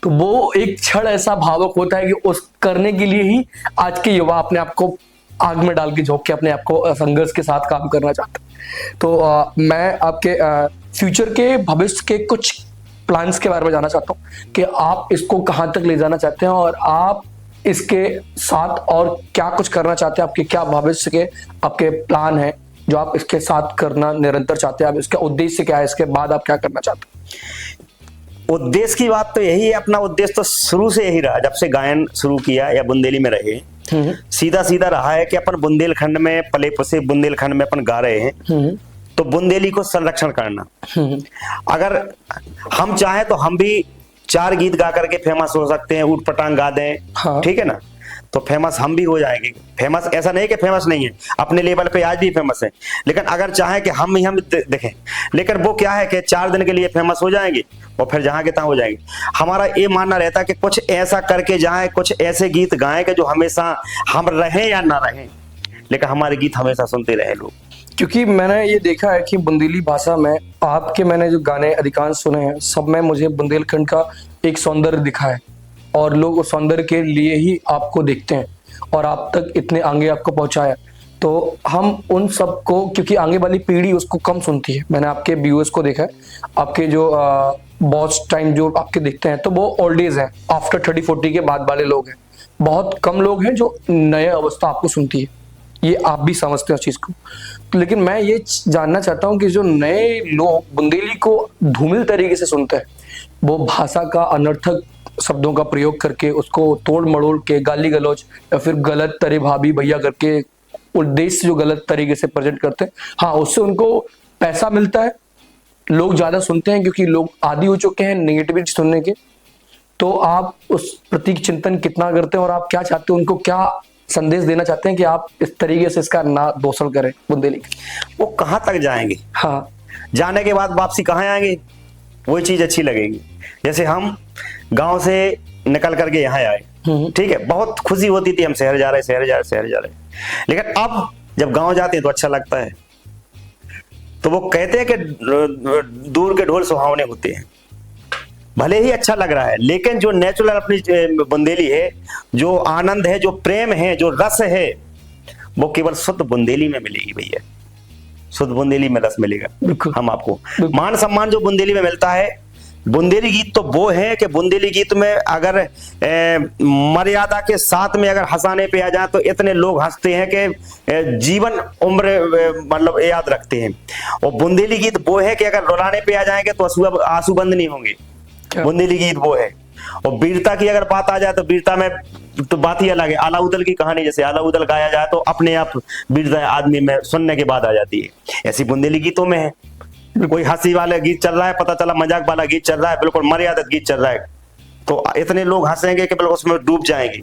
S3: तो वो एक क्षण ऐसा भावुक होता है कि उस करने के लिए ही आज के युवा अपने आप को आग में डाल के झोंक के अपने आप को संघर्ष के साथ काम करना चाहते हैं। तो मैं आपके फ्यूचर के, भविष्य के कुछ प्लान्स के बारे में जानना चाहता हूँ कि आप इसको कहाँ तक ले जाना चाहते हैं और आप इसके साथ और क्या कुछ करना चाहते हैं। आपके क्या भविष्य के आपके प्लान हैं जो आप इसके साथ करना निरंतर चाहते हैं? आप इसका उद्देश्य क्या है, इसके बाद आप क्या करना चाहते हैं?
S1: उद्देश्य की बात तो यही है। अपना उद्देश्य तो शुरू से यही रहा, जब से गायन शुरू किया या बुंदेली में रहे, सीधा सीधा रहा है कि अपन बुंदेलखंड में पले पुसे, बुंदेलखंड में अपन गा रहे हैं, तो बुंदेली को संरक्षण करना। अगर हम चाहें तो हम भी 4 गीत गा करके फेमस हो सकते हैं, ऊट पटांग गा दें,
S3: हाँ।
S1: ठीक है ना, तो फेमस हम भी हो जाएंगे। फेमस ऐसा नहीं कि फेमस नहीं है, अपने लेवल पे आज भी फेमस है, लेकिन अगर चाहे कि हम देखें, लेकिन वो क्या है कि 4 दिन के लिए फेमस हो जाएंगे और फिर जहां के तहां हो जाएंगे। हमारा ये मानना रहता है कि कुछ ऐसा करके जाएं, कुछ ऐसे गीत गाएं कि जो हमेशा हम रहें या ना रहें, लेकिन हमारे गीत हमेशा सुनते रहे लोग।
S3: क्योंकि मैंने ये देखा है कि बुंदेली भाषा में आपके, मैंने जो गाने अधिकांश सुने हैं, सब में मुझे बुंदेलखंड का एक सौंदर्य दिखा है और लोग उस सौंदर्य के लिए ही आपको देखते हैं और आप तक इतने आगे आपको पहुंचाया। तो हम उन सबको, क्योंकि आगे वाली पीढ़ी उसको कम सुनती है, मैंने आपके व्यूअर्स को देखा है, आपके जो बॉस टाइम जो आपके देखते हैं, तो वो ओल्ड एज हैं, आफ्टर 30-40 के बाद वाले लोग हैं, बहुत कम लोग हैं जो नए अवस्था आपको सुनती है, ये आप भी समझते हैं उस चीज को। लेकिन मैं ये जानना चाहता हूँ कि जो नए लोग बुंदेली को धूमिल तरीके से सुनते हैं, वो भाषा का अनर्थक शब्दों का प्रयोग करके उसको तोड़ मड़ोड़ के गाली गलौज या फिर गलत तरह भाभी भैया करके उद्देश्य से जो गलत तरीके से प्रेजेंट करते हैं, हाँ उससे उनको पैसा मिलता है, लोग ज्यादा सुनते हैं क्योंकि लोग आदी हो चुके हैं नेगेटिविटी सुनने के। तो आप उस प्रति चिंतन कितना करते हैं और आप क्या चाहते हैं, उनको क्या संदेश देना चाहते हैं कि आप इस तरीके से इसका ना दोषण करें बुंदेली?
S1: वो कहाँ तक जाएंगे,
S3: हाँ
S1: जाने के बाद वापसी कहाँ आएंगे, वही चीज अच्छी लगेगी। जैसे हम गांव से निकल करके यहाँ आए, ठीक है, बहुत खुशी होती थी हम शहर जा रहे शहर जा रहे शहर जा रहे, लेकिन अब जब गांव जाते हैं तो अच्छा लगता है। तो वो कहते हैं कि दूर के ढोल सुहावने होते हैं, भले ही अच्छा लग रहा है, लेकिन जो नेचुरल अपनी बुंदेली है, जो आनंद है, जो प्रेम है, जो रस है, वो केवल शुद्ध बुंदेली में मिलेगी भैया। शुद्ध बुंदेली में रस मिलेगा हम आपको। मान सम्मान जो बुंदेली में मिलता है, बुंदेली गीत तो वो है कि बुंदेली गीत में अगर मर्यादा के साथ में अगर हंसाने पे आ जाए तो इतने लोग हंसते हैं कि जीवन उम्र मतलब याद रखते हैं। और बुंदेली गीत वो है कि अगर रुलाने पे आ जाएंगे तो आंसू बंद नहीं होंगे। बुंदेली गीत वो है। और वीरता की अगर बात आ जाए तो वीरता में तो बात ही अलग है। आला उदल की कहानी, जैसे आला उदल गाया जाए तो अपने आप वीरता आदमी में सुनने के बाद आ जाती है, ऐसी बुंदेली गीतों में है। कोई हंसी वाला गीत चल रहा है, पता चला मजाक वाला गीत चल रहा है, बिल्कुल मर्यादित गीत चल रहा है, तो इतने लोग हंसेंगे कि बिल्कुल उसमें डूब जाएंगे।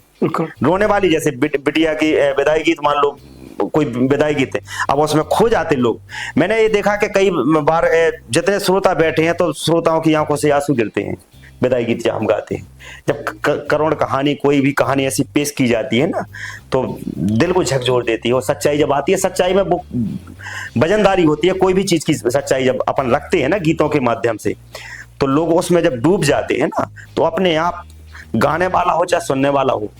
S1: रोने वाली जैसे बिटिया की विदाई गीत, मान लो कोई विदाई गीत है, अब उसमें खो जाते लोग। मैंने ये देखा कि कई बार जितने श्रोता बैठे हैं तो श्रोताओं की आंखों से आंसू गिरते हैं विदाई गीत जब हम गाते हैं। जब करुण कहानी, कोई भी कहानी ऐसी पेश की जाती है ना, तो दिल को झकझोर देती है। और सच्चाई जब आती है, सच्चाई में वो वजनदारी होती है। कोई भी चीज की सच्चाई जब अपन रखते हैं ना गीतों के माध्यम से, तो लोग उसमें जब डूब जाते हैं ना, तो अपने आप गाने वाला हो चाहे सुनने वाला हो,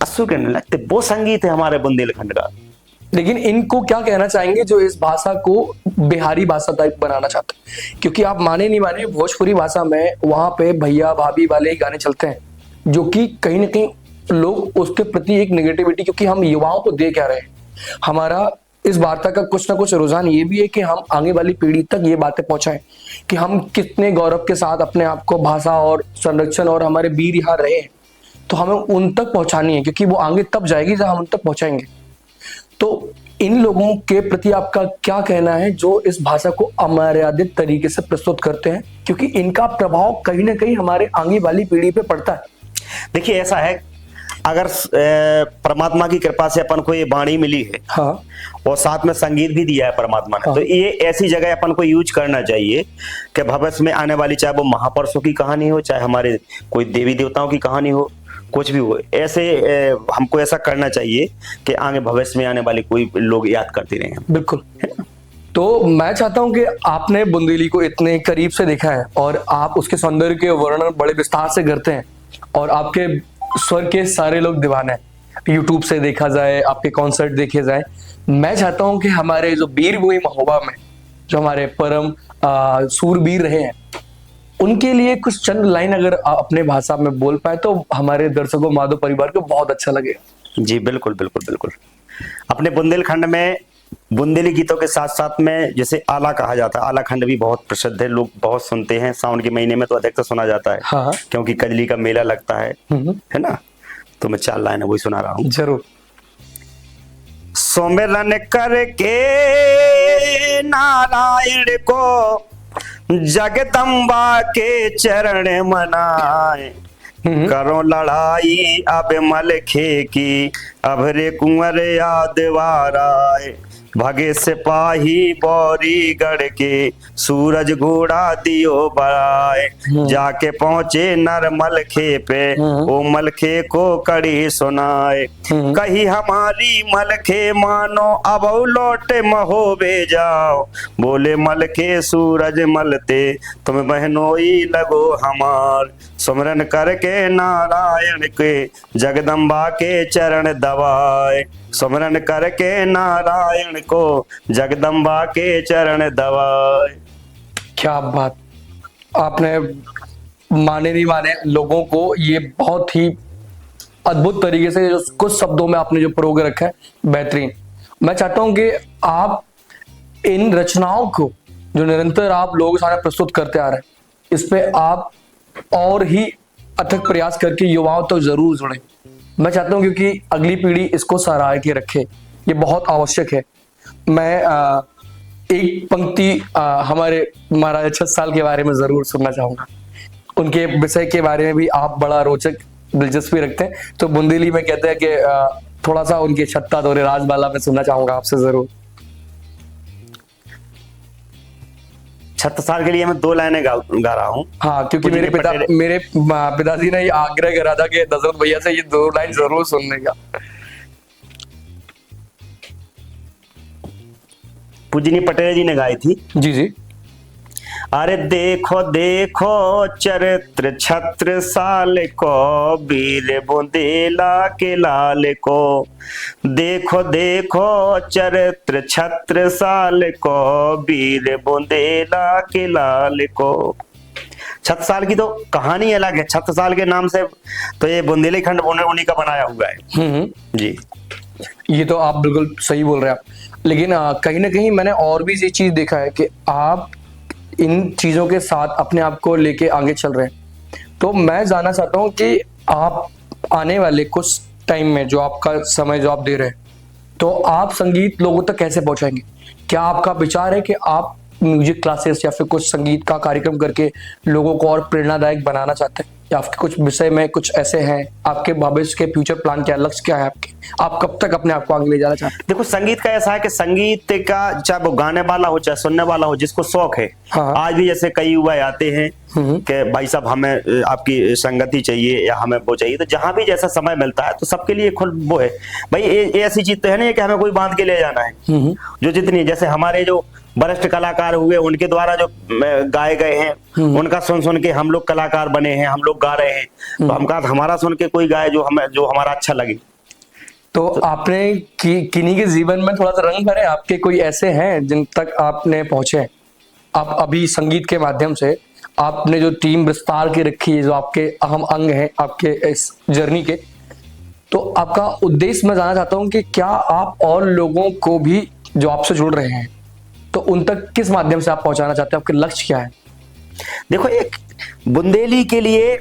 S1: आंसू गिरने लगते। वो संगीत है हमारे बुंदेलखंड का।
S3: लेकिन इनको क्या कहना चाहेंगे जो इस भाषा को बिहारी भाषा टाइप बनाना चाहते हैं? क्योंकि आप माने नहीं माने, भोजपुरी भाषा में वहां पे भैया भाभी वाले ही गाने चलते हैं, जो कि कहीं ना कहीं लोग उसके प्रति एक नेगेटिविटी, क्योंकि हम युवाओं को दे क्या रहे हैं, हमारा इस वार्ता का कुछ ना कुछ रुझान ये भी है कि हम आगे वाली पीढ़ी तक ये बातें पहुंचाएं कि हम कितने गौरव के साथ अपने आप को भाषा और संरक्षण और हमारे वीर यहाँ रहे हैं, तो हमें उन तक पहुंचानी है, क्योंकि वो आगे तब जाएगी जब हम उन तक पहुंचाएंगे। तो इन लोगों के प्रति आपका क्या कहना है जो इस भाषा को अमर्यादित तरीके से प्रस्तुत करते हैं, क्योंकि इनका प्रभाव कहीं ना कहीं हमारे आगे वाली पीढ़ी पे पड़ता है?
S1: देखिए ऐसा है, अगर परमात्मा की कृपा से अपन को ये वाणी मिली है,
S3: हाँ,
S1: और साथ में संगीत भी दिया है परमात्मा ने, हाँ, तो ये ऐसी जगह अपन को यूज करना चाहिए कि भविष्य में आने वाली, चाहे वो महापुरुषों की कहानी हो, चाहे हमारे कोई देवी देवताओं की कहानी हो, कुछ भी हो, ऐसे हमको ऐसा करना चाहिए कि आगे भविष्य में आने वाले कोई लोग याद करते रहे।
S3: बिल्कुल। तो मैं चाहता हूं कि आपने बुंदेली को इतने करीब से देखा है और आप उसके सौंदर्य के वर्णन बड़े विस्तार से करते हैं, और आपके स्वर के सारे लोग दीवाने हैं। यूट्यूब से देखा जाए, आपके कॉन्सर्ट देखे जाए, मैं चाहता हूं कि हमारे जो वीर भूमि महोबा में जो हमारे परम सूरवीर रहे हैं, उनके लिए कुछ चंद लाइन अगर अपने भाषा में बोल पाए तो हमारे दर्शकों, माधव परिवार को बहुत अच्छा लगेगा।
S1: जी बिल्कुल बिल्कुल बिल्कुल। अपने बुंदेलखंड में बुंदेली गीतों के साथ साथ में जैसे आला कहा जाता है, आला खंड भी बहुत प्रसिद्ध है, लोग बहुत सुनते हैं। सावन के महीने में तो अधिकतर सुना जाता है,
S3: हाँ,
S1: क्योंकि कजली का मेला लगता है ना। तो मैं 4 लाइन वही सुना रहा हूँ।
S3: जरूर।
S1: सुमिरन करके नारायण को जगदम्बा के चरण मनाए, करो लड़ाई अब मलखे की, अब रे कुंवर यादवाराए, भगे सिपाही बौरी गढ़ के, सूरज घोड़ा दियो बड़ाए, जाके पहुंचे नर मलखे पे, ओ मलखे को कड़ी सुनाए, कही हमारी मलखे मानो अब लौट महोबे जाओ, बोले मलखे सूरज मलते तुम बहनोई लगो हमार, सुमरन करके नारायण के जगदम्बा के चरण दबाए, सुमरन करके नारायण को जगदम्बा के चरण दबाए।
S3: क्या बात! आपने माने नहीं माने लोगों को ये बहुत ही अद्भुत तरीके से जो कुछ शब्दों में आपने जो प्रयोग रखा है, बेहतरीन। मैं चाहता हूं कि आप इन रचनाओं को जो निरंतर आप लोगों के सामने प्रस्तुत करते आ रहे हैं, इस पे आप और ही अथक प्रयास करके युवाओं तक जरूर जुड़े। मैं चाहता हूं क्योंकि अगली पीढ़ी इसको सराह के रखे, ये बहुत आवश्यक है। मैं एक पंक्ति हमारे महाराज छत्साल के बारे में जरूर सुनना चाहूंगा। उनके विषय के बारे में भी आप बड़ा रोचक दिलचस्पी रखते हैं, तो बुंदेली में कहते हैं कि थोड़ा सा उनके छत्ता दौरे राजबाला में सुनना चाहूंगा आपसे जरूर।
S1: 36 साल के लिए मैं 2 लाइनें गा रहा हूँ।
S3: हाँ, क्योंकि मेरे पिताजी ने ये आग्रह करा था कि दशरथ भैया से ये 2 लाइन जरूर सुनने का।
S1: पूजनी पटेल जी ने गाई थी।
S3: जी जी।
S1: अरे देखो देखो चरित्र छत्रसाल को, वीर बुंदेला के लाल को। देखो देखो चरित्र छत्रसाल को, वीर बुंदेला के लाल को। छत्रसाल की तो कहानी अलग है। छत्रसाल के नाम से तो ये बुंदेलखंड उन्हीं का बनाया हुआ है। जी,
S3: ये तो आप बिल्कुल सही बोल रहे हैं आप। लेकिन कहीं ना कहीं मैंने और भी ये चीज देखा है कि आप इन चीजों के साथ अपने आप को लेके आगे चल रहे हैं। तो मैं जानना चाहता हूँ कि आप आने वाले कुछ टाइम में जो आपका समय जो आप दे रहे हैं, तो आप संगीत लोगों तक कैसे पहुंचाएंगे? क्या आपका विचार है कि आप म्यूजिक क्लासेस या फिर कुछ संगीत का कार्यक्रम करके लोगों को और प्रेरणादायक बनाना चाहते हैं, या आपके कुछ विषय में कुछ ऐसे हैं? आपके भविष्य के फ्यूचर प्लान क्या, लक्ष्य क्या है आपके? आप कब तक अपने आप को आगे ले जाना चाहते हैं?
S1: देखो संगीत का ऐसा है कि संगीत का चाहे वो गाने वाला हो चाहे सुनने वाला हो, जिसको शौक है।
S3: हाँ।
S1: आज भी जैसे कई युवा आते हैं कि भाई साहब हमें आपकी संगति चाहिए या हमें वो चाहिए, तो जहां भी जैसा समय मिलता है तो सबके लिए खुद वो है भाई। ये ऐसी चीज तो है नहीं कि हमें कोई बांध के ले जाना है। जो जितनी जैसे हमारे जो वरिष्ठ कलाकार हुए उनके द्वारा जो गाए गए हैं, उनका सुन सुन के हम लोग कलाकार बने हैं, हम लोग गा रहे हैं। तो हम कहा हमारा सुन के कोई गाए जो हमारा अच्छा लगे।
S3: तो आपने किन्हीं के जीवन में थोड़ा सा रंग भरे, आपके कोई ऐसे हैं जिन तक आपने पहुंचे? आप अभी संगीत के माध्यम से आपने जो टीम विस्तार की रखी है, जो आपके अहम अंग हैं आपके इस जर्नी के, तो आपका उद्देश्य मैं जानना चाहता हूं कि क्या आप और लोगों को भी जो आपसे जुड़ रहे हैं, तो उन तक किस माध्यम से आप पहुंचाना चाहते हैं? आपके लक्ष्य क्या है?
S1: देखो, एक बुंदेली के लिए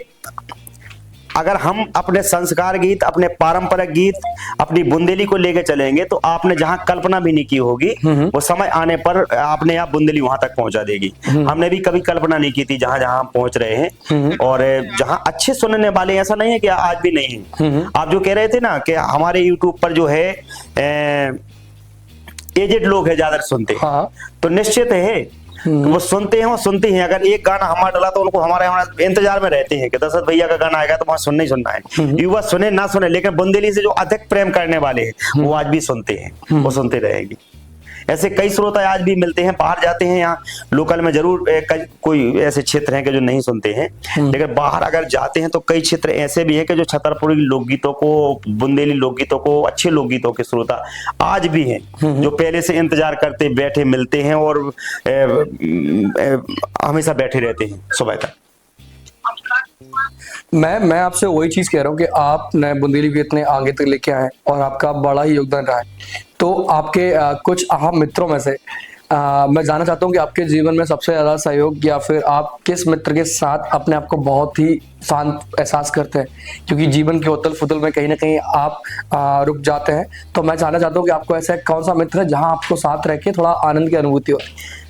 S1: अगर हम अपने संस्कार गीत, अपने पारंपरिक गीत, अपनी बुंदेली को लेके चलेंगे, तो आपने जहां कल्पना भी नहीं की होगी, वो समय आने पर आपने आप बुंदेली वहां तक पहुंचा देगी। हमने भी कभी कल्पना नहीं की थी जहां जहां हम पहुंच रहे हैं। और जहां अच्छे सुनने वाले, ऐसा नहीं है कि आज भी नहीं है। आप जो कह रहे थे ना कि हमारे यूट्यूब पर जो है एजेड लोग है ज्यादा सुनते हैं।
S3: हाँ।
S1: तो निश्चित है वो सुनते हैं, वो सुनते हैं। अगर एक गाना हमारा डला तो उनको हमारे इंतजार में रहते हैं कि दशरथ भैया का गाना आएगा तो वहां सुनना ही सुनना है। युवा सुने ना सुने, लेकिन बुंदेली से जो अधिक प्रेम करने वाले हैं वो आज भी सुनते हैं, वो सुनते रहेंगे। ऐसे कई श्रोता आज भी मिलते हैं, बाहर जाते हैं, यहाँ लोकल में जरूर कोई ऐसे क्षेत्र हैं कि जो नहीं सुनते हैं, लेकिन बाहर अगर जाते हैं तो कई क्षेत्र ऐसे भी हैं कि जो छतरपुरी लोकगीतों को, बुंदेली लोकगीतों को, अच्छे लोकगीतों के श्रोता आज भी हैं, जो पहले से इंतजार करते बैठे मिलते हैं और हमेशा बैठे रहते हैं सुबह तक।
S3: मैं आपसे वही चीज कह रहा हूँ कि आप नए बुंदेली को इतने आगे तक लेके आए और आपका बड़ा ही योगदान रहा है। तो आपके कुछ अहम मित्रों में से मैं जानना चाहता हूँ कि आपके जीवन में सबसे ज्यादा सहयोग, या फिर आप किस मित्र के साथ अपने आप को बहुत ही शांत एहसास करते हैं? क्योंकि जीवन के उथल फुथल में कहीं ना कहीं आप रुक जाते हैं। तो मैं जानना चाहता हूँ कि आपको ऐसा कौन सा मित्र है जहाँ आपको साथ रह के थोड़ा आनंद की अनुभूति हो?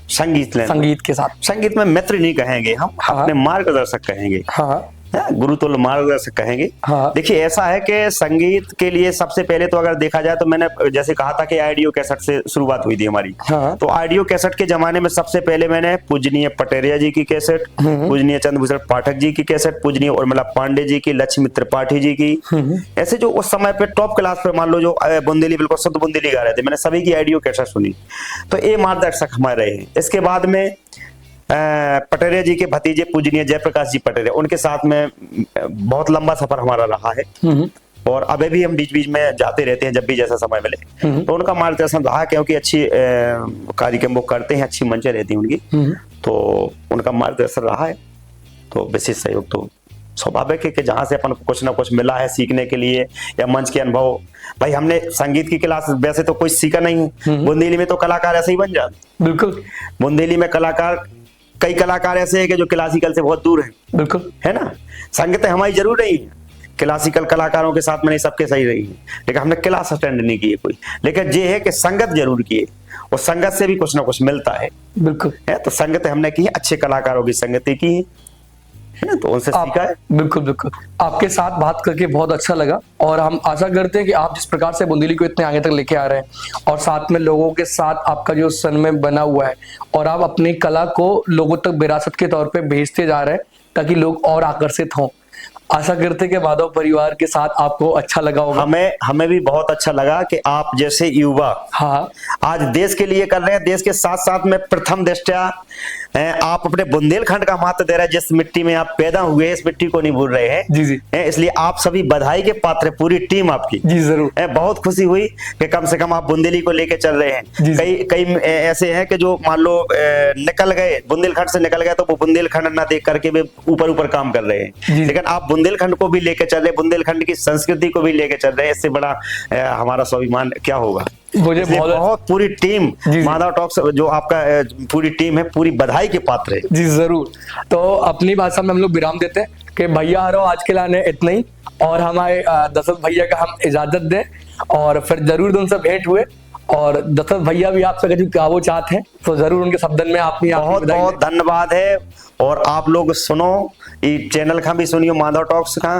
S3: संगीत के साथ।
S1: संगीत में मित्र नहीं कहेंगे हम, अपने मार्गदर्शक कहेंगे।
S3: हाँ,
S1: गुरु तुल्य मार्गदर्शक कहेंगे।
S3: हाँ।
S1: देखिए ऐसा है कि संगीत के लिए सबसे पहले तो अगर देखा जाए तो मैंने जैसे कहा था कि ऑडियो कैसेट से शुरुआत हुई थी हमारी।
S3: हाँ।
S1: तो ऑडियो कैसेट के जमाने में सबसे पहले मैंने पूजनीय पटेरिया जी की कैसेट, पूजनीय चंद्रभूषण पाठक जी की कैसेट, पूजनीय उर्मिला पांडे जी की, लक्ष्मी त्रिपाठी जी की, ऐसे जो उस समय पे टॉप क्लास पे मान लो जो बुंदेली बिल्कुल शुद्ध बुंदेली गा रहे थे, मैंने सभी की ऑडियो कैसेट सुनी। तो ये मार्गदर्शक हमारे रहे हैं। इसके बाद में पटेरिया जी के भतीजे पूजनीय जयप्रकाश जी पटेरिया, उनके साथ में बहुत लंबा सफर हमारा रहा है। और अभी भी हम बीच बीच में जाते रहते हैं जब भी जैसा समय मिले। तो उनका मार्गदर्शन रहा, क्योंकि अच्छी कार्यक्रम वो करते हैं, अच्छी मंचें रहती हैं उनकी, तो उनका मार्गदर्शन रहा है। तो विशेष सहयोग तो स्वाभाविक है कि जहां से अपन को कुछ ना कुछ मिला है सीखने के लिए या मंच के अनुभव। भाई हमने संगीत की क्लास वैसे तो कोई सीखा नहीं, बुंदेली में तो कलाकार ऐसे ही बन जाते।
S3: बिल्कुल।
S1: बुंदेली में कलाकार, कई कलाकार ऐसे हैं कि जो क्लासिकल से बहुत दूर हैं।
S3: बिल्कुल
S1: है ना, संगीत हमारी जरूर नहीं है, क्लासिकल कलाकारों के साथ में नहीं सबके सही रही है, लेकिन हमने क्लास अटेंड नहीं की है कोई, लेकिन ये है कि संगत जरूर की है और संगत से भी कुछ ना कुछ मिलता है।
S3: बिल्कुल
S1: है तो संगत हमने की है, अच्छे कलाकारों की संगति की है ना, तो उनसे सीखा है।
S3: बिल्कुल बिल्कुल। आपके साथ बात करके बहुत अच्छा लगा और हम आशा करते हैं कि आप जिस प्रकार से बुंदेली को इतने आगे तक लेके आ रहे हैं और साथ में लोगों के साथ आपका जो सन्मय बना हुआ है और आप अपनी कला को लोगों तक विरासत के तौर पे भेजते जा रहे हैं ताकि लोग और आकर्षित हों। आशा करते कि माधव परिवार के साथ आपको अच्छा लगा होगा।
S1: हमें भी बहुत अच्छा लगा कि आप जैसे युवा
S3: हाँ
S1: आज देश के लिए कर रहे हैं, देश के साथ साथ में प्रथम दृष्टया आप अपने बुंदेलखंड का महत्व दे रहे हैं। जिस मिट्टी में आप पैदा हुए इस मिट्टी को नहीं भूल रहे हैं।
S3: जी जी।
S1: इसलिए आप सभी बधाई के पात्र है, पूरी टीम आपकी।
S3: जी जरूर।
S1: बहुत खुशी हुई कि कम से कम आप बुंदेली को लेके चल रहे हैं। कई ऐसे हैं कि जो मान लो निकल गए, बुंदेलखंड से निकल गए तो वो बुंदेलखंड ना देख करके भी ऊपर काम कर रहे हैं, लेकिन आप बुंदेलखंड को भी लेके चल रहे, बुंदेलखंड की संस्कृति को भी लेके चल रहे हैं। इससे बड़ा हमारा स्वाभिमान क्या होगा।
S3: मुझे बहुत
S1: पूरी टीम माधव टॉक्स जो आपका पूरी टीम है, पूरी बधाई के पात्र है।
S3: जी जरूर। तो अपनी भाषा में हम लोग विराम देते हैं कि भैया आ रहा हूँ आज के लिए इतना ही, और हमारे दशरथ भैया का हम इजाजत दें और फिर जरूर उनसे भेंट हुए और दशरथ भैया भी आपसे कुछ क्या वो चाहते हैं तो जरूर उनके शब्दन में आप
S1: बहुत बहुत धन्यवाद है। और आप लोग सुनो, ये चैनल का भी सुनियो माधव टॉक्स का,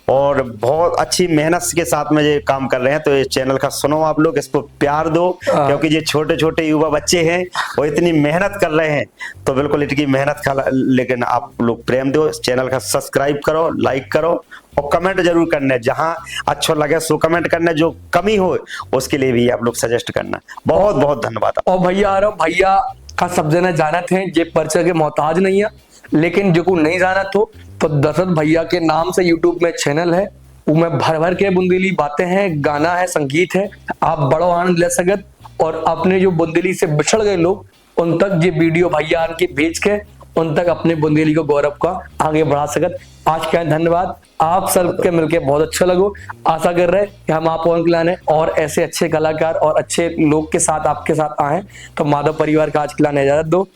S1: और बहुत अच्छी मेहनत के साथ में ये काम कर रहे हैं, तो ये चैनल का सुनो आप लोग, इसको प्यार दो, क्योंकि ये छोटे छोटे युवा बच्चे हैं वो इतनी मेहनत कर रहे हैं, तो बिल्कुल इनकी मेहनत का लेकिन आप लोग प्रेम दो। इस चैनल का सब्सक्राइब करो, लाइक करो और कमेंट जरूर करना, जहां अच्छा लगे सो कमेंट करना, जो कमी हो उसके लिए भी आप लोग सजेस्ट करना। बहुत बहुत धन्यवाद।
S3: और भैया आ रहा हूँ, भैया का सब जना जानत है, ये परिचय के मोहताज नहीं है, लेकिन जो को नहीं जानत हो तो दशरथ भैया के नाम से यूट्यूब में चैनल है, उसमें भर भर के बुंदेली बातें हैं, गाना है, संगीत है, आप बड़ो आनंद ले सकत और अपने जो बुंदेली से बिछड़ गए लोग उन तक ये वीडियो भैया की भेज के उन तक अपने बुंदेली को गौरव का आगे बढ़ा सकत। आज का धन्यवाद, आप सबके मिलके बहुत अच्छा लगो। आशा कर रहे कि हम आप लाने और ऐसे अच्छे कलाकार और अच्छे लोग के साथ आपके साथ आए, तो माधव परिवार का आज के लाने इजाजत दो।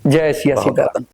S3: जय श्री सीताराम।